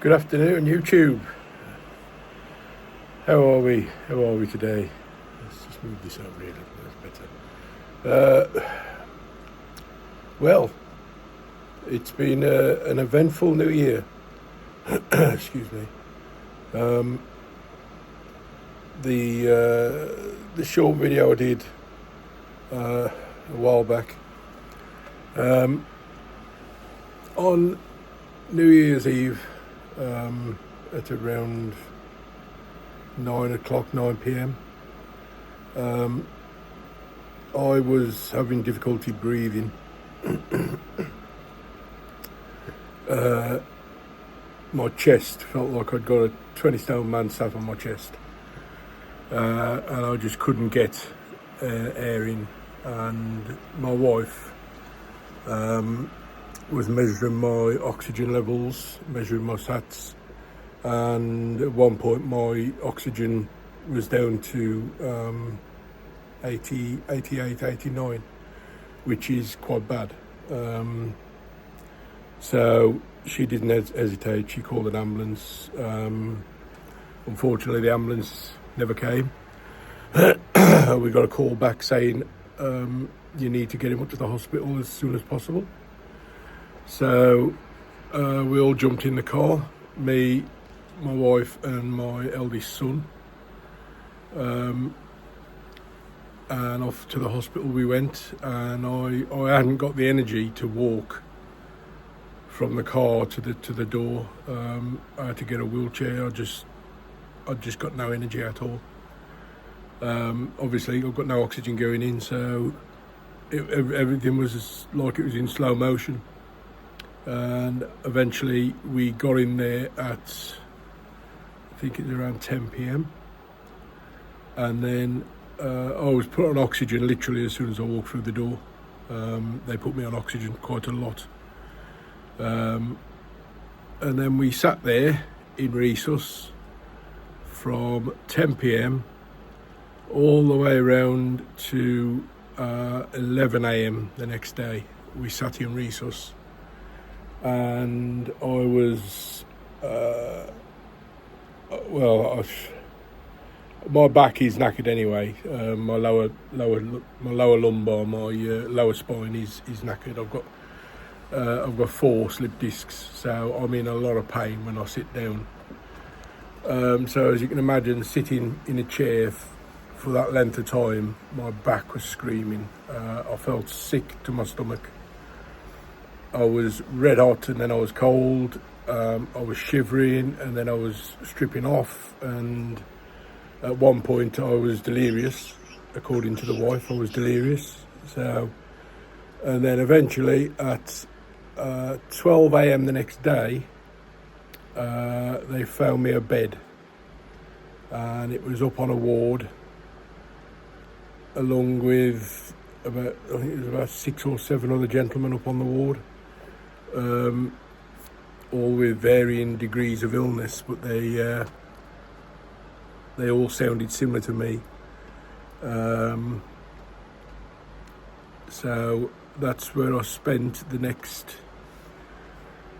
Good afternoon, YouTube. How are we? How are we today? Let's just move this over here. That's better. Well, it's been an eventful new year. Excuse me. The short video I did a while back on New Year's Eve. At around 9 p.m. I was having difficulty breathing. My chest felt like I'd got a 20-stone man sat on my chest, and I just couldn't get air in. And my wife was measuring my oxygen levels, measuring my sats, and at one point my oxygen was down to 88, 89, which is quite bad. So she didn't hesitate, she called an ambulance. Unfortunately the ambulance never came. We got a call back saying you need to get him up to the hospital as soon as possible. So we all jumped in the car, me, my wife and my eldest son, and off to the hospital we went. And I hadn't got the energy to walk from the car to the door. I had to get a wheelchair. I just got no energy at all. Obviously I've got no oxygen going in, so everything was like it was in slow motion. And eventually we got in there at, I think it was around 10 p.m. and then I was put on oxygen literally as soon as I walked through the door. They put me on oxygen quite a lot, and then we sat there in resus from 10 p.m. all the way around to 11 a.m. the next day. We sat in resus. And I was, my back is knackered anyway. My lower lumbar, my lower spine is knackered. I've got 4 slip discs, so I'm in a lot of pain when I sit down. So as you can imagine, sitting in a chair for that length of time, my back was screaming. I felt sick to my stomach. I was red hot and then I was cold. I was shivering and then I was stripping off, and at one point I was delirious. According to the wife, I was delirious. So, and then eventually at 12 a.m. the next day, they found me a bed, and it was up on a ward along with I think it was about 6 or 7 other gentlemen up on the ward. All with varying degrees of illness, but they all sounded similar to me. So that's where I spent the next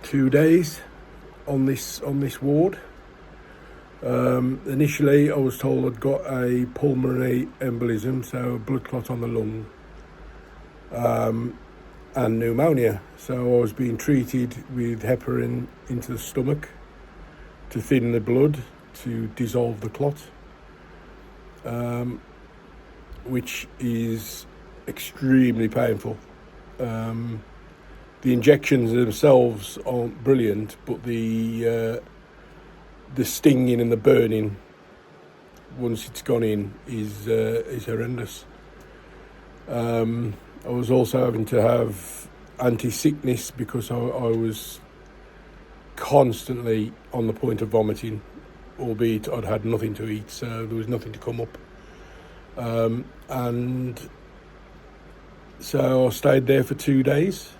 2 days on this ward. Initially I was told I'd got a pulmonary embolism, so a blood clot on the lung, and pneumonia. So I was being treated with heparin into the stomach to thin the blood, to dissolve the clot, which is extremely painful. The injections themselves aren't brilliant, but the stinging and the burning once it's gone in is horrendous. I was also having to have anti-sickness because I was constantly on the point of vomiting, albeit I'd had nothing to eat, so there was nothing to come up. And so I stayed there for 2 days.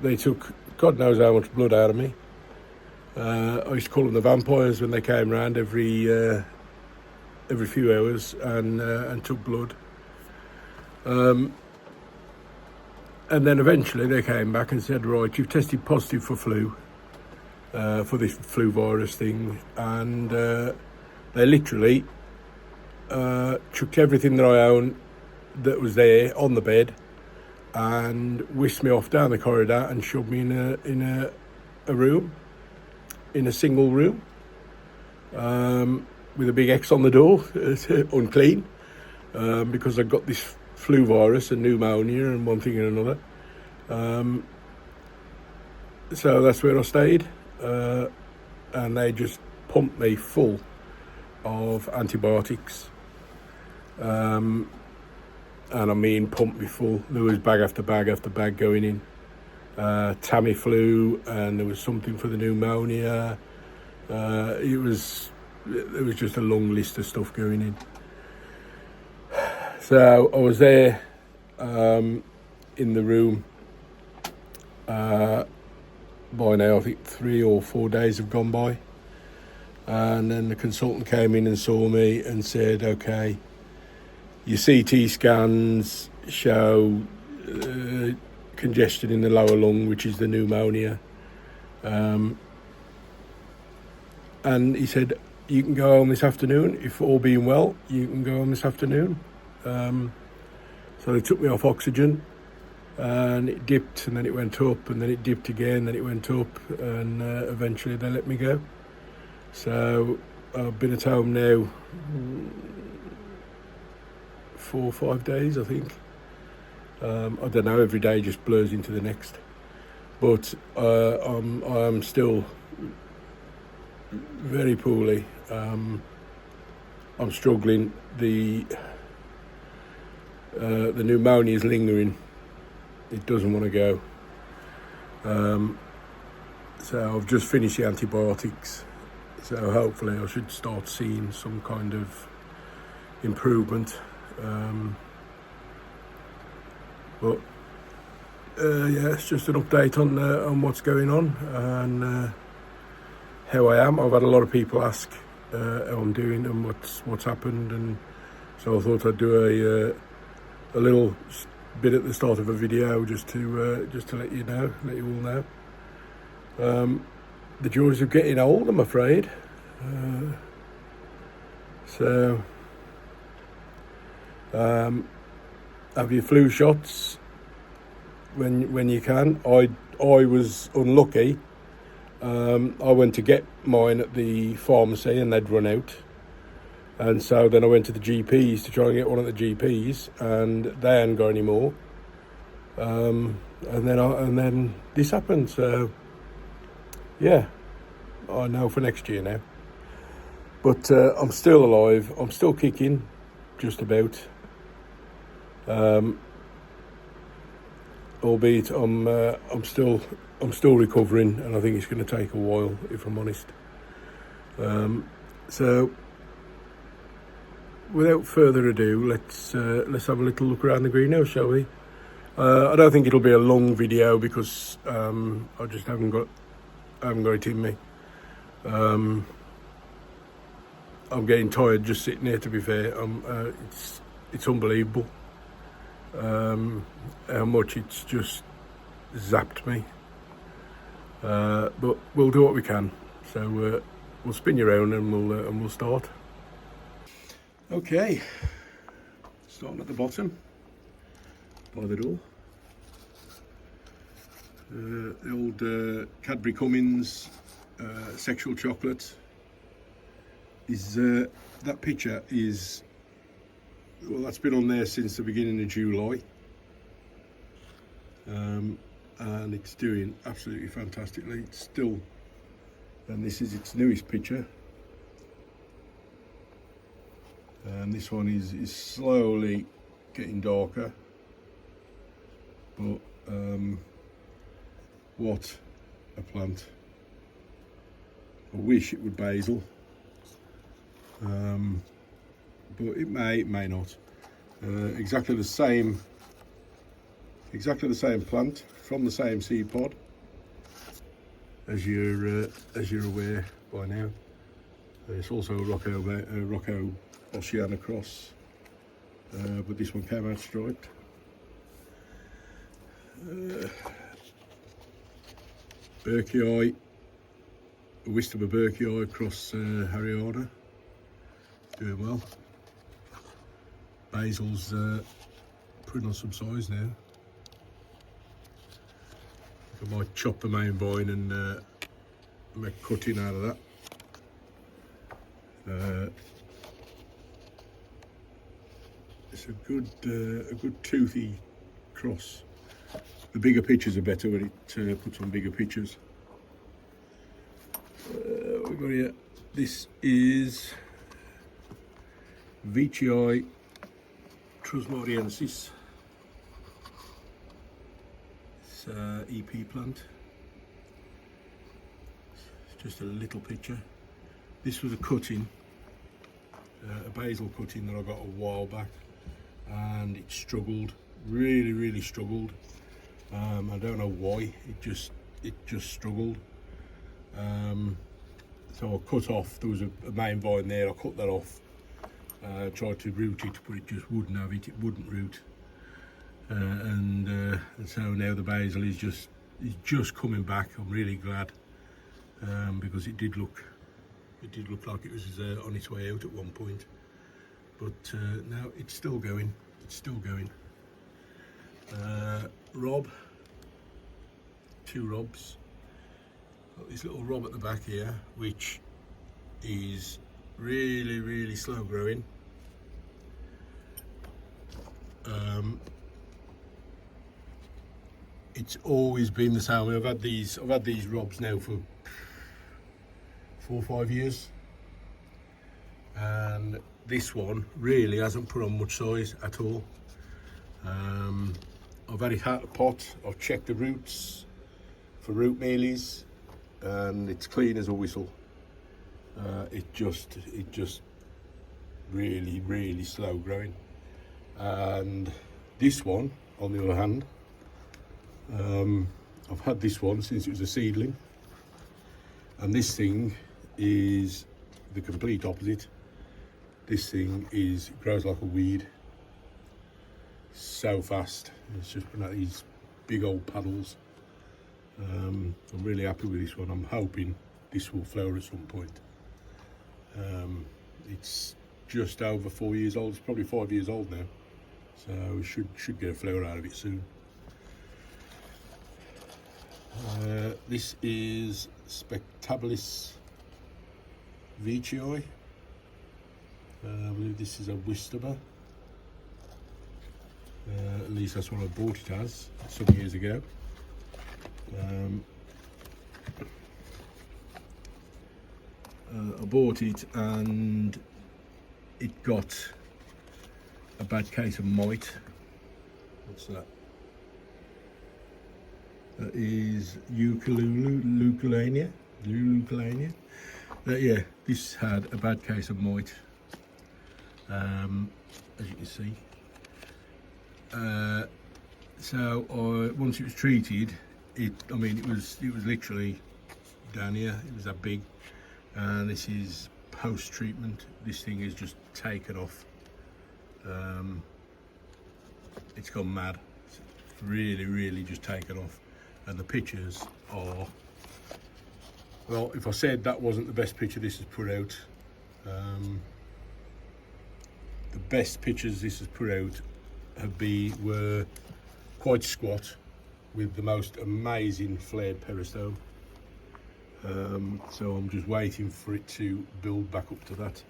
They took God knows how much blood out of me. I used to call them the vampires when they came round every few hours and took blood. And then eventually they came back and said, right, you've tested positive for flu. for this flu virus thing, and they literally chucked everything that I own that was there on the bed and whisked me off down the corridor and shoved me in a room, in a single room, with a big X on the door, unclean, because I got this flu virus and pneumonia and one thing and another. So that's where I stayed, and they just pumped me full of antibiotics. And I mean pumped me full. There was bag after bag after bag going in. Tamiflu, and there was something for the pneumonia. There was just a long list of stuff going in. So I was there in the room. By now, I think 3 or 4 days have gone by. And then the consultant came in and saw me and said, okay, your CT scans show congestion in the lower lung, which is the pneumonia. And he said, you can go home this afternoon. If all being well, you can go home this afternoon. So they took me off oxygen, and it dipped, and then it went up, and then it dipped again, then it went up, and eventually they let me go. So I've been at home now 4 or 5 days, I think. I don't know, every day just blurs into the next. But I'm still very poorly. I'm struggling. The pneumonia is lingering. It doesn't want to go. So I've just finished the antibiotics. So hopefully I should start seeing some kind of improvement. But yeah, it's just an update on what's going on and how I am. I've had a lot of people ask how I'm doing and what's happened, and so I thought I'd do a little bit at the start of a video just to let you all know. The joys of getting old, I'm afraid. So have your flu shots when you can. I was unlucky. I went to get mine at the pharmacy and they'd run out, and so then I went to the GPs to try and get one at the GPs, and they hadn't got any more. And then this happened. So yeah, I know for next year now. But I'm still alive. I'm still kicking, just about. Albeit I'm still recovering, and I think it's going to take a while, if I'm honest. So without further ado, let's have a little look around the greenhouse, shall we? I don't think it'll be a long video because I just haven't got it in me. I'm getting tired just sitting here, to be fair. It's unbelievable how much it's just zapped me. But we'll do what we can. So we'll spin you around and we'll start. Okay, starting at the bottom by the door. The old Cadbury Cummins sexual chocolate. Is that picture is, well, that's been on there since the beginning of July, and it's doing absolutely fantastically. It's still, and this is its newest picture, and this one is slowly getting darker, but what a plant. I wish it would basil. But it may not. Exactly the same plant from the same seed pod, as you're aware by now. It's also a Rocco Oceana cross, but this one came out striped. Berkey, Wistomer Berkey across Harriada, doing well. Basil's putting on some size now. I might chop the main vine and make cutting out of that. It's a good toothy cross. The bigger pictures are better when it puts on bigger pictures. We've got here. This is Veitchii Trusmariensis. It's EP plant. It's just a little picture. This was a cutting, a basil cutting that I got a while back, and it struggled, really struggled. I don't know why, it just struggled. So I cut off, there was a main vine there, I cut that off. Tried to root it, but it just wouldn't have it, it wouldn't root. And so now the basil is just coming back. I'm really glad, because it did look like it was on its way out at one point, but now it's still going. Rob, 2 robs. Got this little rob at the back here, which is really slow growing. It's always been the same. I've had these robs now for 4 or 5 years, and this one really hasn't put on much size at all. I've had it out of pot, I've checked the roots for root mealies, and it's clean as a whistle. It just really slow growing. And this one, on the other hand, I've had this one since it was a seedling, and this thing is the complete opposite. This thing grows like a weed, so fast. It's just putting out these big old paddles. I'm really happy with this one. I'm hoping this will flower at some point. It's just over 4 years old. It's probably 5 years old now, so we should get a flower out of it soon. This is Spectabilis Veitchii. I believe this is a Wistomer. At least that's what I bought it as some years ago. I bought it and it got a bad case of mite. What's that? That is Leucalania. Yeah, this had a bad case of mite, as you can see. So once it was treated, it was literally down here. It was that big, and this is post-treatment. This thing is just taken off. It's gone mad. It's really just taken off. And the pictures are, well, if I said that wasn't the best picture this has put out, the best pictures this has put out were quite squat with the most amazing flared peristome. So I'm just waiting for it to build back up to that.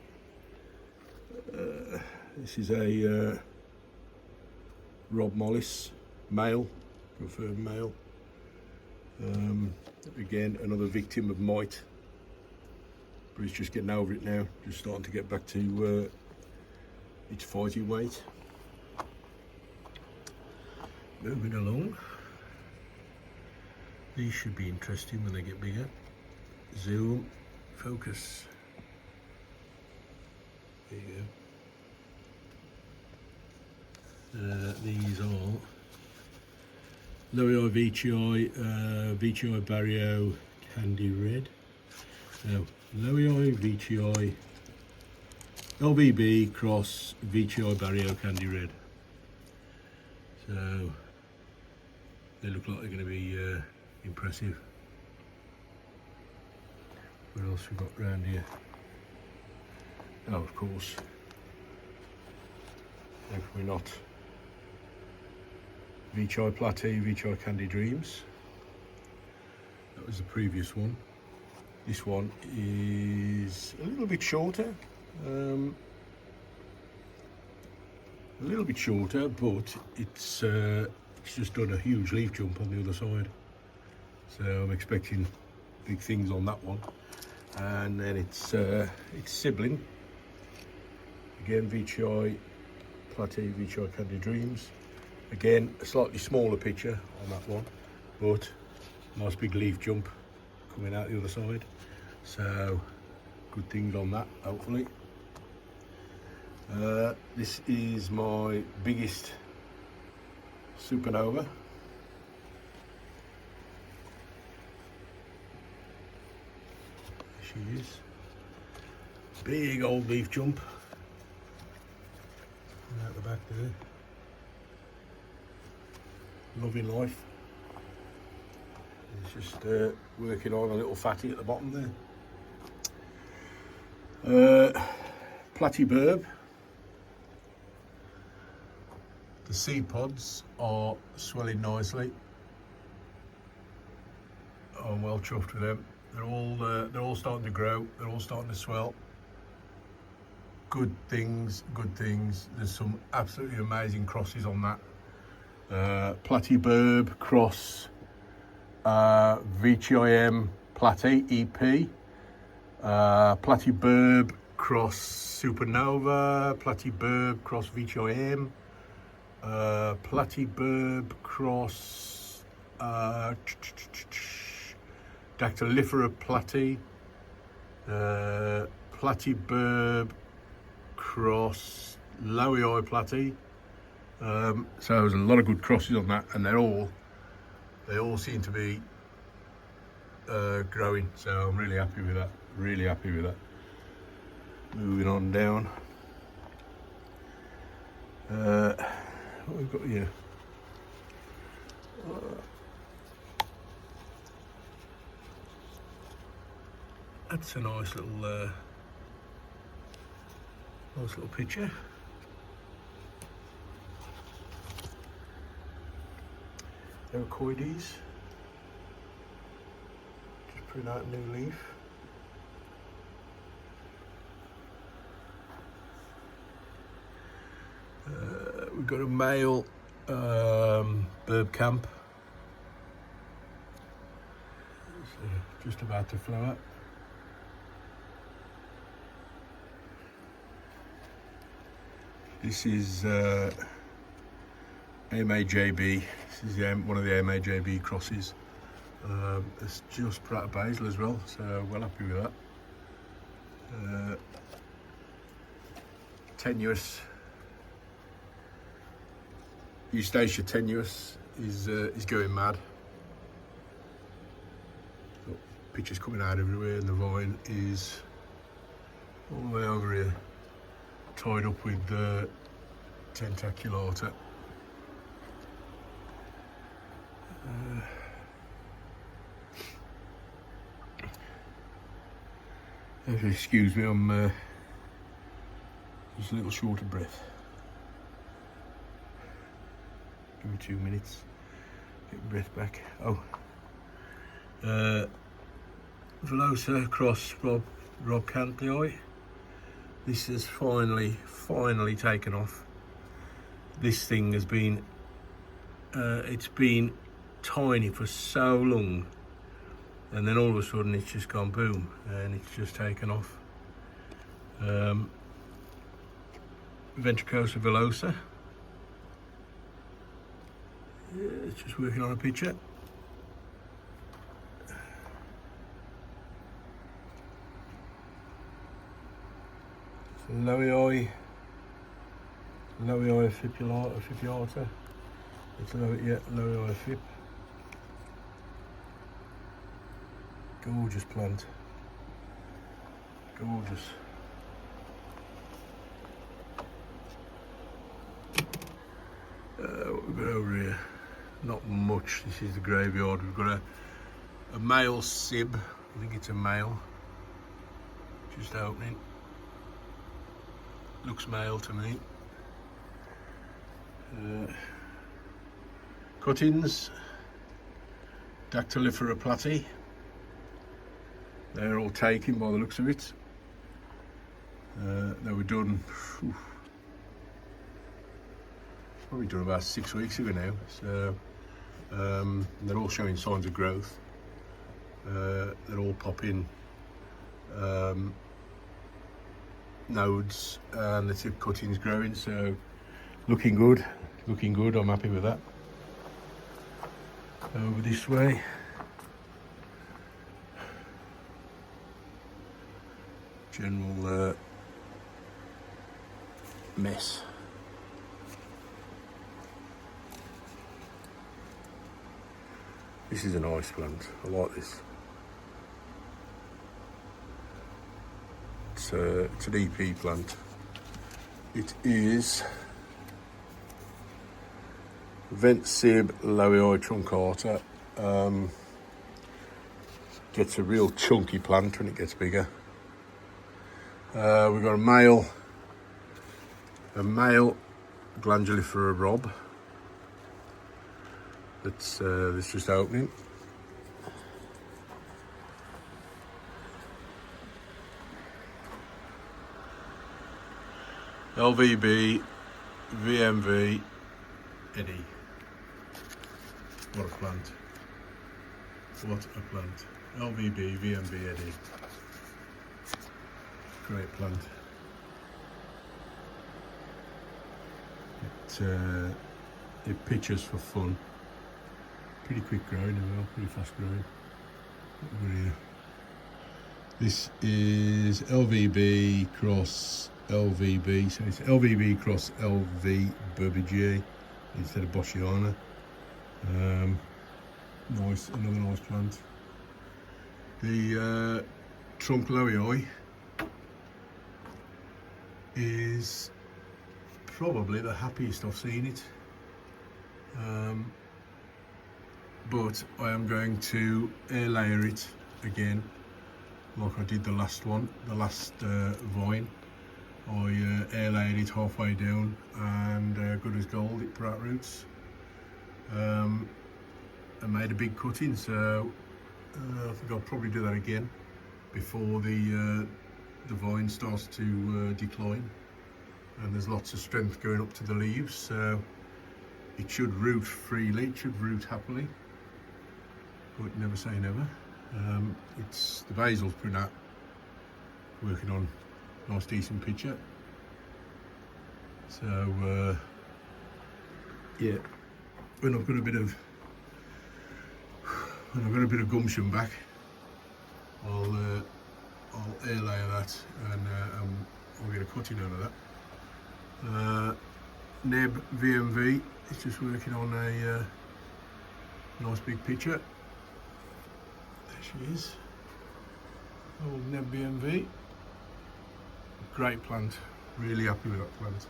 This is a Rob Mollis male, confirmed male. Again, another victim of mite, but he's just getting over it now, just starting to get back to its fighting weight. Moving along. These should be interesting when they get bigger. Zoom, focus. There you go. These are Loei Veitchii, Veitchii Barrio Candy Red. Now, Loei Veitchii LVB cross Veitchii Barrio Candy Red. So they look like they're going to be impressive. What else we got round here? Oh, of course. If we're not Vichai Platy, Vichai Candy Dreams. That was the previous one. This one is a little bit shorter. A little bit shorter, but it's just done a huge leaf jump on the other side. So I'm expecting big things on that one. And then its sibling, again Vichai Platy, Vichai Candy Dreams. Again, a slightly smaller picture on that one, but nice big leaf jump coming out the other side. So good things on that, hopefully. This is my biggest supernova. There she is. Big old leaf jump. And out the back there. Loving life. It's just working on a little fatty at the bottom there. Platyburb. The seed pods are swelling nicely. I'm well chuffed with them. They're all starting to grow. They're all starting to swell. Good things, good things. There's some absolutely amazing crosses on that. Platyburb cross VTIM Platy EP. Platyburb cross Supernova. Platyburb cross VTIM. Platyburb cross Dactylifera platy, Platyburb cross Lowii platy. So there's a lot of good crosses on that, and they all seem to be growing. So I'm really happy with that. Really happy with that. Moving on down. What we've got here? That's a nice little picture. Ericoides. Just putting out a new leaf. We've got a male burb camp. It's just about to flower. This is MAJB. This is one of the MAJB crosses. It's just put out of basil as well, so well happy with that. Tenuous. Eustacia tenuous is going mad. Got pictures coming out everywhere, and the vine is all the way over here, tied up with the tentaculata. Excuse me, I'm just a little short of breath. Give me 2 minutes, get breath back. Oh, Velosa cross Rob Cantley. This has finally taken off. This thing has been, it's been tiny for so long, and then all of a sudden it's just gone boom, and it's just taken off. Ventricosa Velosa. Yeah, it's just working on a picture. Lowii fipiata. It's Lowii fip. Gorgeous plant. Gorgeous. What we've got over here? Not much. This is the graveyard. We've got a male sib. I think it's a male. just opening. Looks male to me. Cuttings, Dactylifera platy. They're all taken by the looks of it. They were done, probably done about 6 weeks ago now. So they're all showing signs of growth. They're all popping nodes, and the tip cuttings growing. So looking good. I'm happy with that. Over this way. General mess. This is a nice plant. I like this. It's an EP plant. It is Ventsib Lowii truncata. Gets a real chunky plant when it gets bigger. We've got a male Glandulifera rob that's just opening. LVB, VMV, Eddie. What a plant. What a plant. LVB, VMV, Eddie. Great plant. It pitches for fun. Pretty quick growing as well, pretty fast growing. Over here. This is LVB cross LVB, so it's LVB cross LV Burbagea instead of Boschiana. Nice, another nice plant. The trunk Lowii is probably the happiest I've seen it, but I am going to air layer it again like I did the last one, the last vine. I air layered it halfway down, and good as gold, it put out roots. I made a big cutting, so I think I'll probably do that again before the vine starts to decline, and there's lots of strength going up to the leaves, so it should root freely, it should root happily, but never say never. It's the basil's pretty out, working on nice decent picture. So yeah, when I've got a bit of gumption back, I'll air layer that, and I'll get a cutting out of that. Neb VMV is just working on a nice big picture. There she is. Old Neb VMV. Great plant. Really happy with that plant.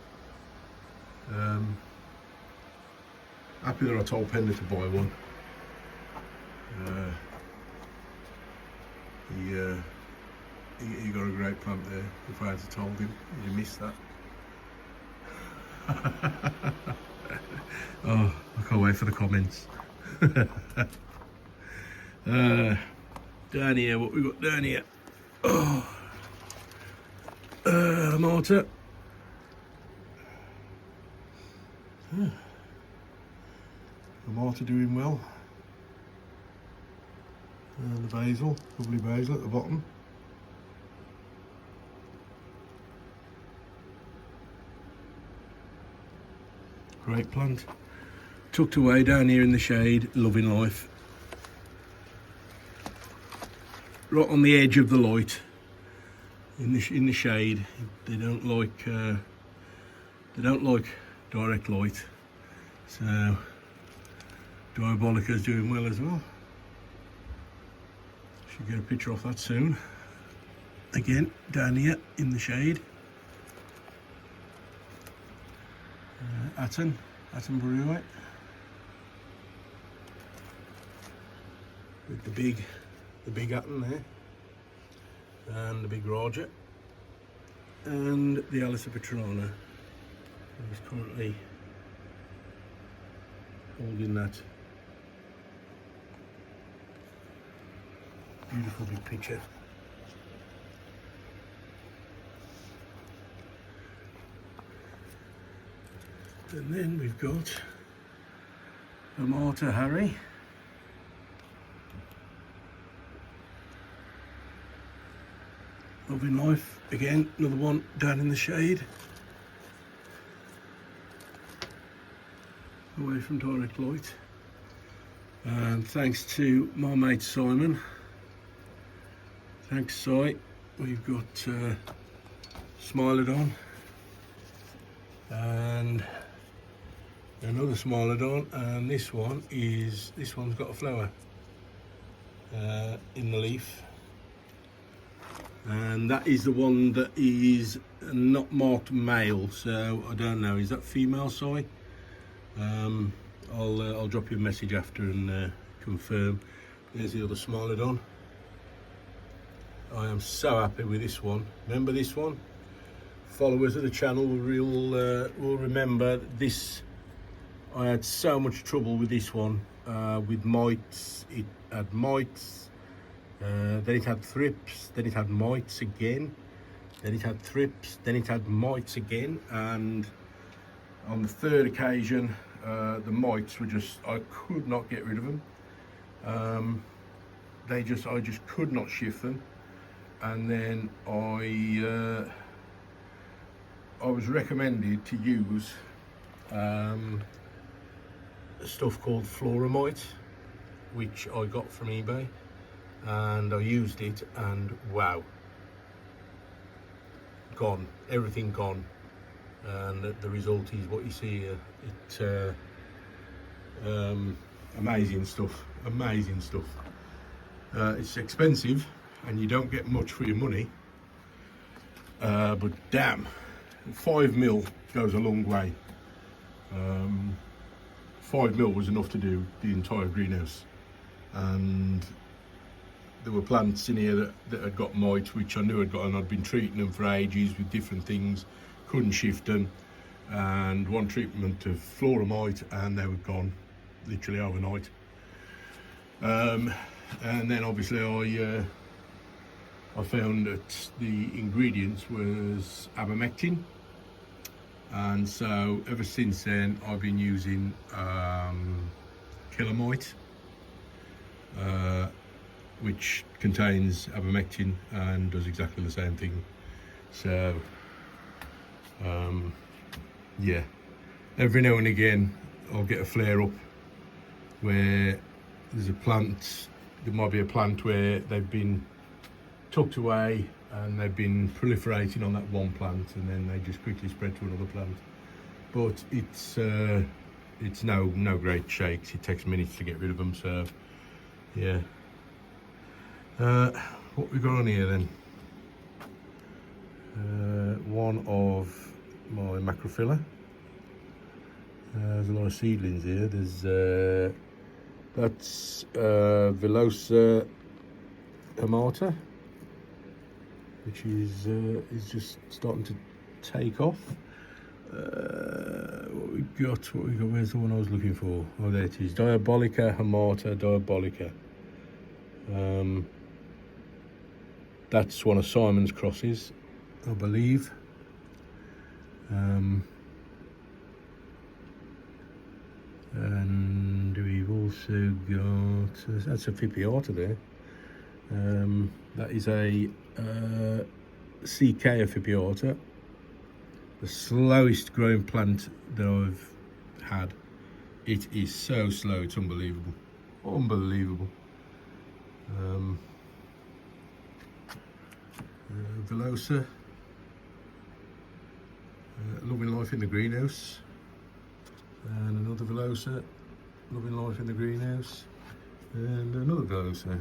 Happy that I told Pender to buy one. He got a great plant there. If I had to told him, he missed that. Oh, I can't wait for the comments. Down here, what we got down here? Oh, Marta. Marta doing well. And the basil, lovely basil at the bottom. Great plant. Tucked away down here in the shade, loving life. Right on the edge of the light, in the shade. They don't like direct light. So Diabolica's doing well as well. Should get a picture off that soon. Again, down here in the shade. Atten Brewite. With the big Atten there. and the big Roger, and the Alice Petrona is currently holding that beautiful big picture. And then we've got a Marta Harry. Loving life, again, another one down in the shade. Away from direct light. And thanks to my mate Simon. Thanks Si. We've got Smilodon. And another Smilodon, and this one's got a flower in the leaf, and that is the one that is not marked male, so I don't know, is that female, Si? I'll drop you a message after and confirm. There's the other Smilodon. I am so happy with this one. Remember this one? Followers of the channel will remember this. I had so much trouble with this one, with mites. It had mites, then it had thrips, then it had mites again, then it had thrips, then it had mites again, and on the third occasion, the mites were just, I could not get rid of them. I just could not shift them, and then I was recommended to use stuff called Floramite, which I got from eBay, and I used it, and wow, gone, everything gone, and the result is what you see here. Amazing stuff, amazing stuff. It's expensive and you don't get much for your money, but damn, 5mm goes a long way. 5mm was enough to do the entire greenhouse, and there were plants in here that had got mites, which I knew had got, and I'd been treating them for ages with different things, couldn't shift them, and one treatment of Floramite and they were gone literally overnight. And then obviously I found that the ingredients was abamectin, and so ever since then I've been using Killamite, which contains abamectin and does exactly the same thing. So yeah, every now and again I'll get a flare up where there's a plant, there might be a plant where they've been tucked away and they've been proliferating on that one plant, and then they just quickly spread to another plant. But it's no great shakes. It takes minutes to get rid of them. So yeah, what we got on here then? One of my macrophylla. There's a lot of seedlings here. There's that's Velosa hamata, which is just starting to take off. What we got? Where's the one I was looking for? Oh, there it is. Diabolica hamata, diabolica. That's one of Simon's crosses, I believe. And we've also got, that's a Fipiata there. That is a CK Fipiata, the slowest growing plant that I've had. It is so slow, it's unbelievable, unbelievable. Velosa, loving life in the greenhouse, and another Velosa, loving life in the greenhouse, and another Velosa,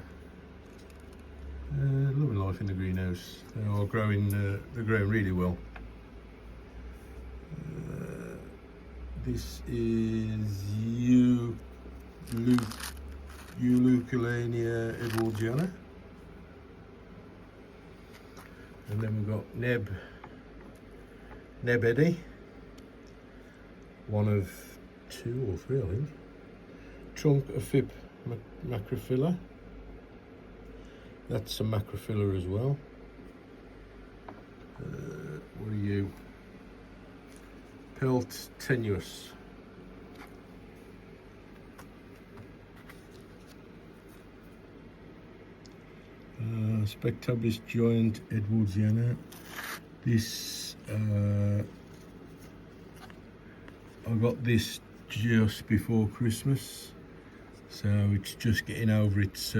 loving life in the greenhouse. They are growing, they're growing really well. This is Eucalania edwardiana. And then we've got Neb Eddy, one of 2 or 3 I think. Trunk of Fib Macrophylla, that's a Macrophylla as well. What are you? Pelt Tenuous. Spectabilis Giant Edwardsiana. This I got this just before Christmas, so it's just getting over its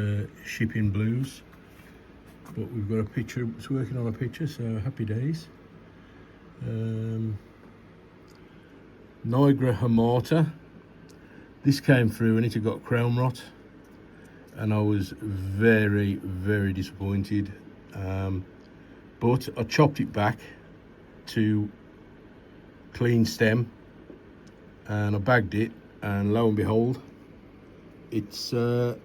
shipping blues. But we've got a picture, it's working on a picture, so happy days. Nigra hamata. This came through and it had got crown rot, and I was very, very disappointed. But I chopped it back to clean stem and I bagged it, and lo and behold, it's put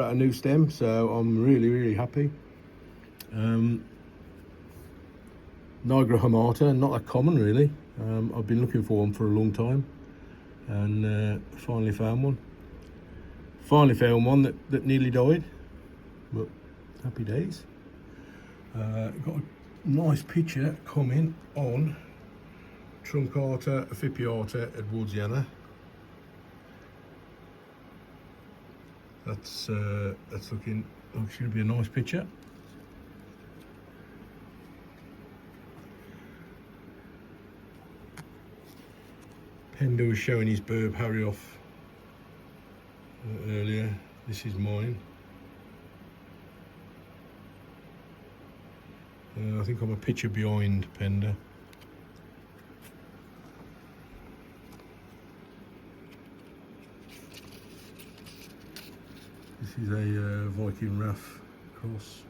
out a new stem, so I'm really, really happy. Nigra hamata, not that common really. I've been looking for one for a long time, and finally found one. Finally found one that nearly died, but happy days. Got a nice picture coming on Truncata Aphipiata Edwardsiana. That's looking like it's going to be a nice picture. Pender was showing his burb Harry off earlier. This is mine. I think I'm a picture behind Pender. This is a Viking Raff cross,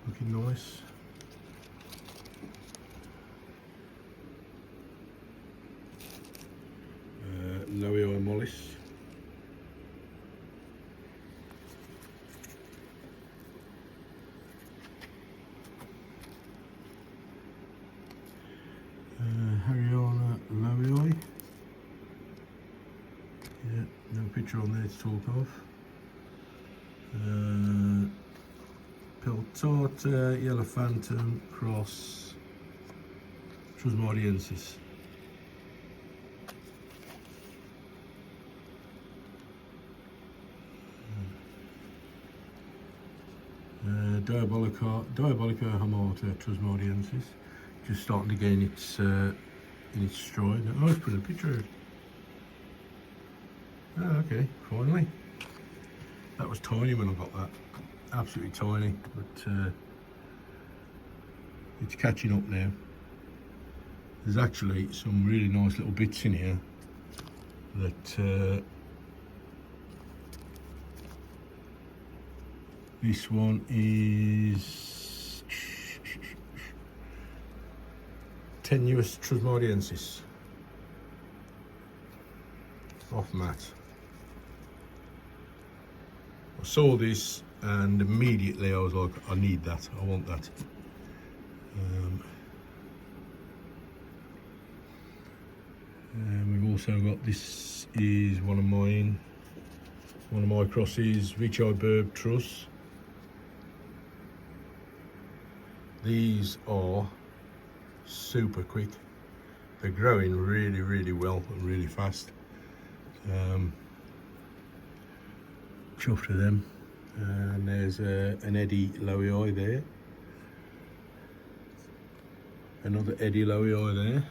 looking nice. Loei mollis. Hariana Loei. Yeah, no picture on there to talk of. Peltata, Yellow Phantom, Cross, Trusmariensis. Diabolica hamata Trusmariensis, just starting to gain its in its stride. Oh, let's put a picture of it. Oh, okay, finally. That was tiny when I got that, absolutely tiny, but it's catching up now. There's actually some really nice little bits in here that this one is Tenuous Trusmariensis off mat. I saw this and immediately I was like, I need that, I want that. And we've also got, this is one of my crosses, Vichai Burb Truss. These are super quick. They're growing really, really well and really fast. Chuffed with them. And there's an Eddy Loei there. Another Eddy Loei there.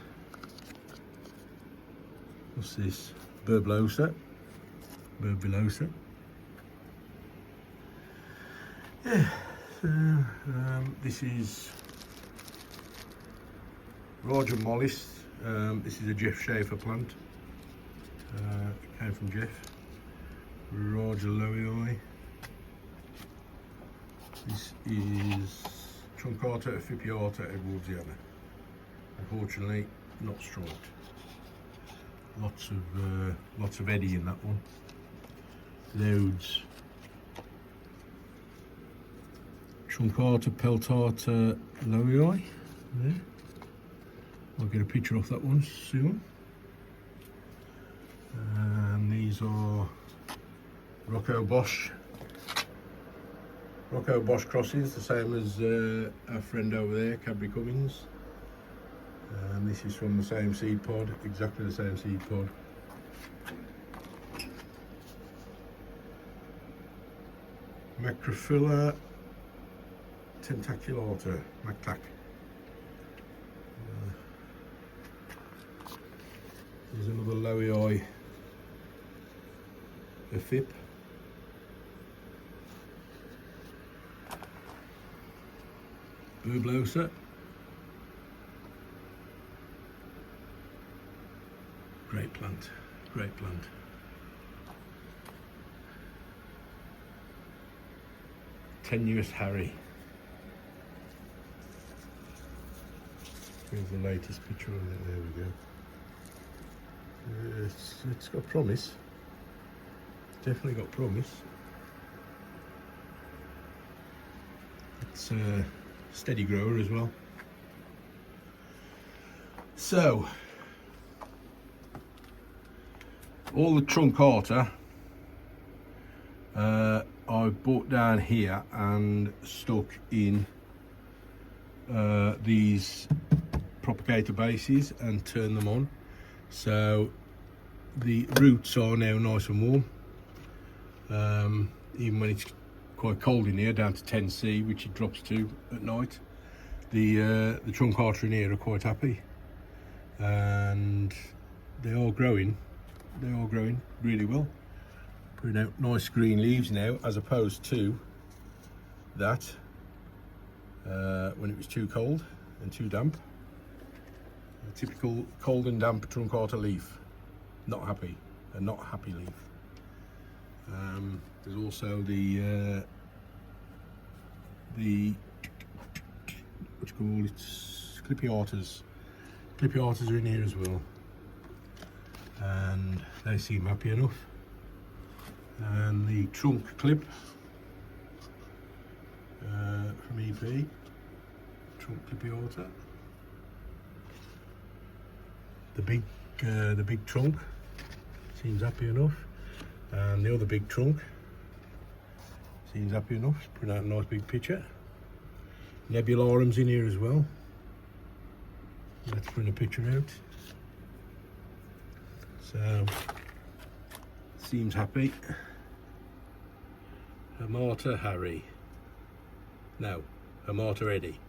What's this? Burbulosa. Burbulosa. Yeah. So, this is Roger Mollis. This is a Jeff Schaefer plant. It came from Jeff. Roger Loei. This is Truncata Aphipiata Edwardsiana. Unfortunately, not striped. Lots of Eddy in that one. Truncata peltata Lowii there. I'll get a picture off that one soon. And these are Rocco Bosch crosses, the same as our friend over there, Cadbury Cummins. And this is from the same seed pod, exactly the same seed pod. Macrophylla tentaculata, MacTac. There's another Lowii Aphip. Burblosa. Great plant, great plant. Tenuous Harry. Here's the latest picture of it, there we go. It's got promise. Definitely got promise. It's a steady grower as well. So, all the Truncata I've brought down here and stuck in these propagator bases and turned them on. So the roots are now nice and warm. Even when it's quite cold in here, down to 10°C, which it drops to at night, the Truncata in here are quite happy, and they are growing really well, putting out nice green leaves now, as opposed to that when it was too cold and too damp. A typical cold and damp Truncata leaf, not happy, a not happy leaf. There's also the what you call it, Clippiatas. Clippiatas are in here as well, and they seem happy enough. And the trunk clip from EP, trunk Clippiata. The big trunk seems happy enough. And the other big trunk seems happy enough, putting out a nice big picture. Nebularum's in here as well. Let's bring a picture out. So, seems happy. Hamata Harry. No, Hamata Eddie.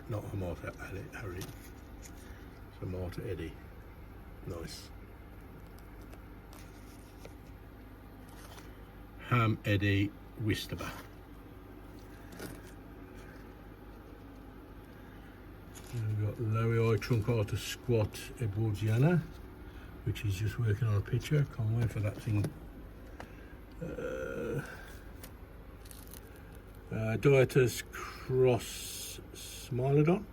Not Hamata Harry. It's Hamata Eddie. Nice. Ham Eddie Wistaba. We've got Lowii Truncata Squat Edwardiana, which is just working on a picture. Can't wait for that thing. Dietus Cross Smilodon.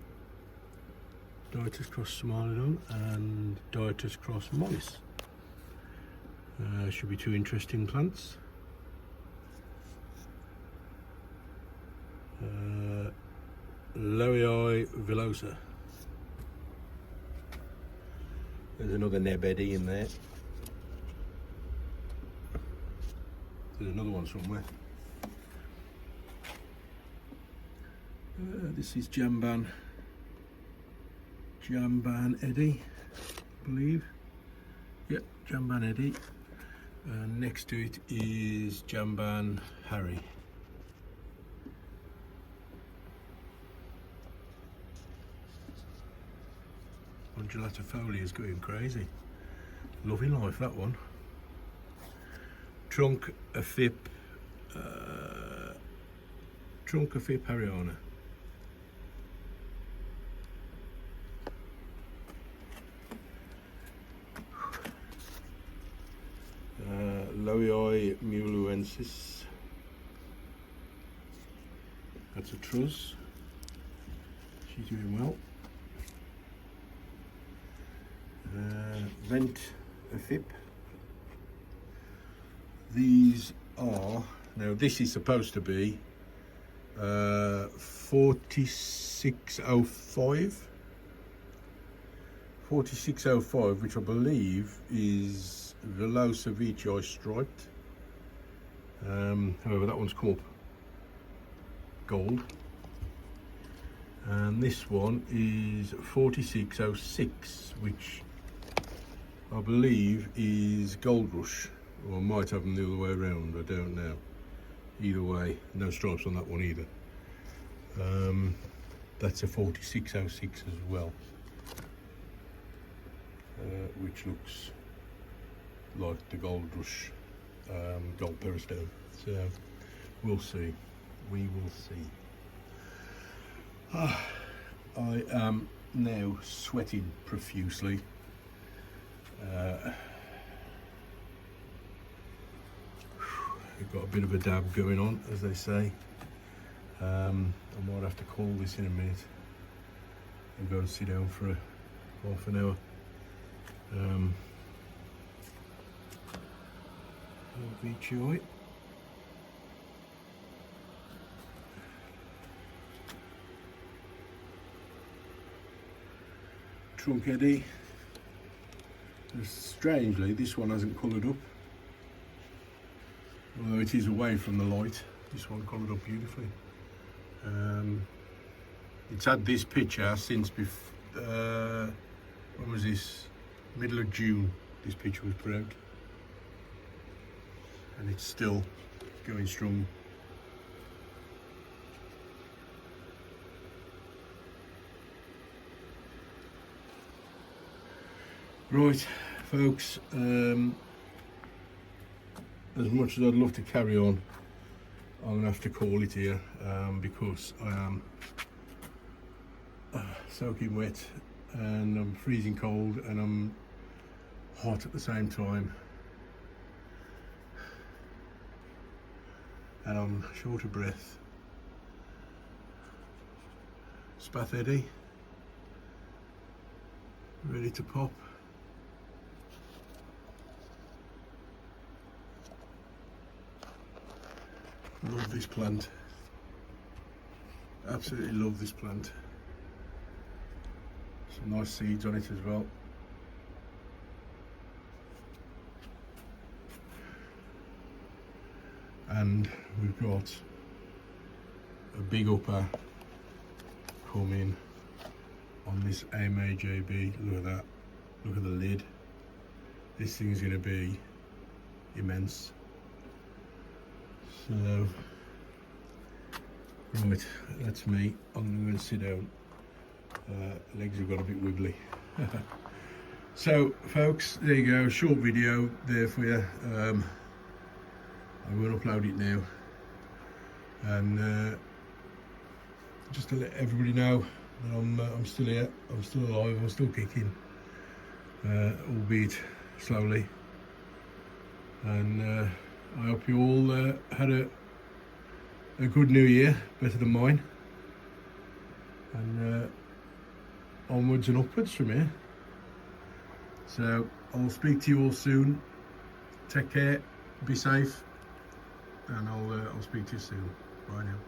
Dietus Cross Smilodon and Dietus Cross Mollis. Should be two interesting plants. Lowii villosa. There's another Neb Eddy in there. There's another one somewhere. This is Jamban Eddy, I believe. Yep, Jamban Eddy. Next to it is Jamban Harry. Undulatifolia is going crazy. Loving life, that one. Trunk Aphip Hariana. Lowii muluensis. That's a truss. She's doing well. Vent Aphip. These are, now this is supposed to be 4605. 4605, which I believe is Velociraptor striped. However, that one's come up gold. And this one is 4606, which I believe is Gold Rush, or I might have them the other way around, I don't know. Either way, no stripes on that one either. That's a 4606 as well, which looks like the Gold Rush gold peristone. So we'll see. We will see. I am now sweating profusely. We've got a bit of a dab going on, as they say. I might have to call this in a minute and go and sit down for half an hour. Joy. Trunk eddy. Strangely, this one hasn't coloured up, although it is away from the light. This one coloured up beautifully. It's had this picture since when was this? Middle of June this picture was put out, and it's still going strong. Right, folks, as much as I'd love to carry on, I'm going to have to call it here, because I am soaking wet and I'm freezing cold and I'm hot at the same time, and I'm short of breath. Spath eddy, ready to pop. Love this plant. Absolutely love this plant. Some nice seeds on it as well. And we've got a big upper coming on this AMAJB. Look at that. Look at the lid. This thing's going to be immense. So, right, that's me. I'm going to go and sit down. Legs have got a bit wiggly. So, folks, there you go. Short video there for you. I will upload it now. And just to let everybody know that I'm still here. I'm still alive. I'm still kicking, albeit slowly. And I hope you all had a good new year, better than mine, and onwards and upwards from here. So I'll speak to you all soon. Take care, be safe, and I'll speak to you soon. Bye now.